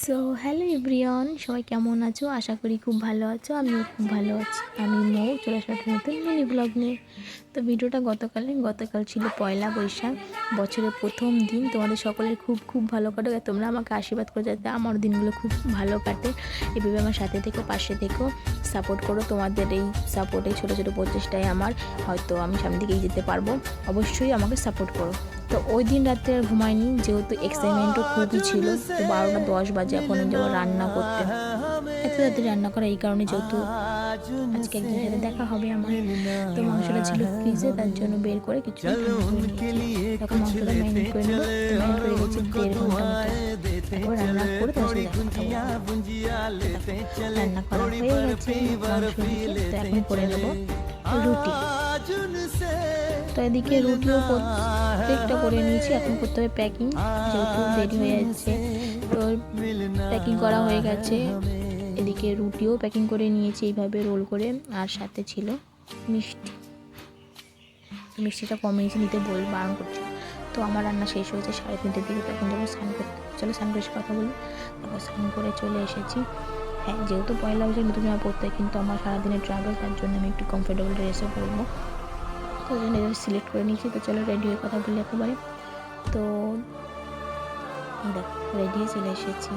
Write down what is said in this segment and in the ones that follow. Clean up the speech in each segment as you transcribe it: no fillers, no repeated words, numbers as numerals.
So hello everyone, সবাই কেমন আছো? আশা করি খুব ভালো আছো। আমিও খুব ভালো আছি। আমি মৌ, চলে আসলাম একটা নতুন মিনি ব্লগ নিয়ে। তো ভিডিওটা গতকাল ছিল পয়লা বৈশাখ, বছরের প্রথম দিন। তোমাদের সকলের খুব খুব ভালো কাটুক, আর তোমরা আমাকে আশীর্বাদ করে যাতে আমার দিনগুলো খুব ভালো কাটে। এভাবে আমার সাথে থেকো, পাশে থেকো, সাপোর্ট করো। তোমাদের এই সাপোর্টে, ছোটো ছোটো প্রচেষ্টায় আমার হয়তো আমি সামনে দিকে যেতে পারবো। অবশ্যই আমাকে সাপোর্ট করো। তো ওই দিন রাত্রে আর ঘুমাইনি, যেহেতু এক্সাইটমেন্টও খুবই ছিল। তো 12টা 10 বাজে এখন যাবো রান্না করতে। এত রাত্রে রান্না করা এই কারণে, যেহেতু আজকে একজনের সাথে দেখা হবে আমার। তো মাংসটা ছিল ফ্রিজে, তার জন্য বের করে কিছু তখন মাংসটা ম্যারিনেট করে নেবো। ম্যারিনেট করে গেছি 1.5 ঘন্টা মতো। তারপর রান্না করে তোমার সাথে রান্না করা হয়ে গেছে মাংস দিকে। তো এখন করে নেবো রুটি। তো এদিকে রুটিও প্রত্যেকটা করে নিয়েছি। এখন করতে হবে প্যাকিং, যেহেতু দেরি হয়ে যাচ্ছে। তো প্যাকিং করা হয়ে গেছে। এদিকে রুটিও প্যাকিং করে নিয়েছি এইভাবে রোল করে, আর সাথে ছিল মিষ্টি। মিষ্টিটা কমিয়েছি, নিতে বারণ করছি। তো আমার রান্না শেষ হয়েছে 3:30টার দিকে। তখন যাবো স্নান করতে। চলো স্নান করে কথা বলি। তারপর স্নান করে চলে এসেছি। হ্যাঁ, যেহেতু পয়লা বছর নতুন জামা পরতে হয়, কিন্তু আমার সারাদিনের ট্রাভেল, তার জন্য আমি একটু কমফোর্টেবল ড্রেসও পরবো। তো ওই জন্য সিলেক্ট করে নিয়েছি। তো চলো রেডি হয়ে কথা বলি একেবারে। তো দেখো রেডি হয়ে চলে এসেছি।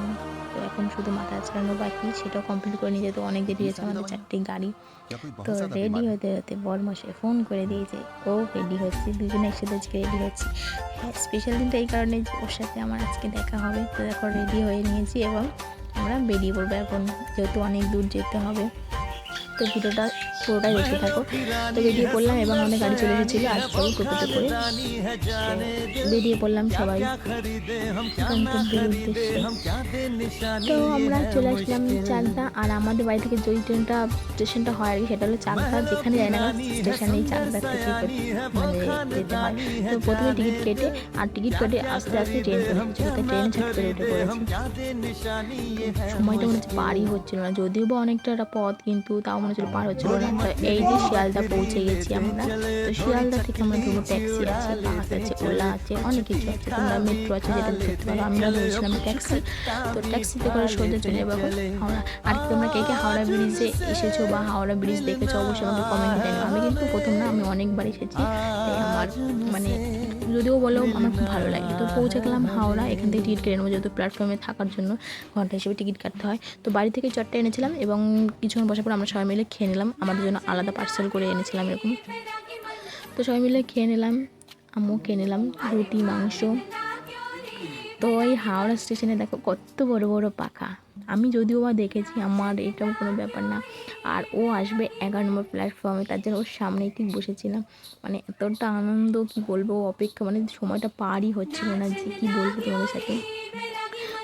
তো এখন শুধু মাথা ছাড়ানো বাকি, সেটাও কমপ্লিট করে নিয়ে যেতে অনেক দেরি হয়েছে, আমাদের 4টে গাড়ি। তো রেডি হতে হতে বরমশাই ফোন করে দিয়েছে, ও রেডি হচ্ছে। দুজনে একসাথে আজকে রেডি হচ্ছি। হ্যাঁ, স্পেশাল দিনটা এই কারণে ওর সাথে আমার আজকে দেখা হবে। তো দেখো রেডি হয়ে নিয়েছি এবং আমরা বেরিয়ে পড়বো এখন, যেহেতু অনেক দূর যেতে হবে। তো ভিডিওটা পুরোটাই দেখতে থাকো। তো বেরিয়ে পড়লাম এবং আমাদের গাড়ি চলে এসেছিলো। আর সবাই টোটোতে করে বেরিয়ে পড়লাম সবাই গন্তব্যের উদ্দেশ্যে। তো আমরা চলে আসলাম চাকদা। আর আমাদের বাড়ি থেকে যে স্টেশনটা হয় আর কি, সেটা হলো চাকদা। যেখানে যায় না স্টেশনেই চাকদা থেকে মানে যেতে হয়। তো প্রথমে টিকিট কেটে আস্তে আস্তে ট্রেন করে এসেছিলো। তাই ট্রেনে ঝট করে উঠে পড়েছি। সময়টা মনে হচ্ছে পারই হচ্ছিল না, যদিও বা অনেকটা পথ, কিন্তু তাও মনে হচ্ছিল পার হচ্ছিল না। তো এই যে শিয়ালদা পৌঁছে গেছি আমরা। তো শিয়ালদা থেকে আমরা ধরবো ট্যাক্সি আছে, বাস আছে, ওলা আছে, অনেক কিছু আছে। তোমরা মেট্রো আছে, যেটা ধরতে পারো। আমরা ধরেছিলাম ট্যাক্সি। তো ট্যাক্সিতে করে সোজা চলে যাবো হাওড়া। আর তোমরা কে কে হাওড়া ব্রিজে এসেছো বা হাওড়া ব্রিজ দেখেছো, অবশ্যই আমাকে কমেন্টে জানাও। আমি কিন্তু প্রথম না, আমি অনেকবার এসেছি। তাই আমার মানে যদিও বলো আমার খুব ভালো লাগে। তো পৌঁছে গেলাম হাওড়া। এখান থেকে টিকিট কেটে নেবো, যেহেতু প্ল্যাটফর্মে থাকার জন্য ঘন্টা হিসেবে টিকিট কাটতে হয়। তো বাড়ি থেকে চটটা এনেছিলাম এবং কিছুক্ষণ বসার পর আমরা সবাই মিলে খেয়ে নিলাম। আমাদের জন্য আলাদা পার্সেল করে এনেছিলাম এরকম। তো সবাই মিলে খেয়ে নিলাম, আমিও খেয়ে নিলাম রুটি মাংস। তো ওই হাওড়া স্টেশনে দেখো কত বড় বড় পাখা। আমি যদিও বা দেখেছি, আমার এটাও কোনো ব্যাপার না। আর ও আসবে 11 নম্বর প্ল্যাটফর্মে, তার জন্য ওর সামনেই ঠিক বসেছিলাম। মানে এতটা আনন্দ, কি বলবো, অপেক্ষা, মানে সময়টা পারই হচ্ছিল না যে কী বলবো তোমাদের সাথে।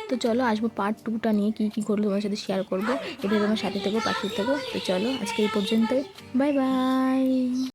তো চলো আসবো পার্ট 2টা নিয়ে, কী কী করবো তোমার সাথে শেয়ার করবো। এটা তোমার সাথে থেকো, পাশে থেকো। তো চলো আজকে এই পর্যন্তই, বাই বাই।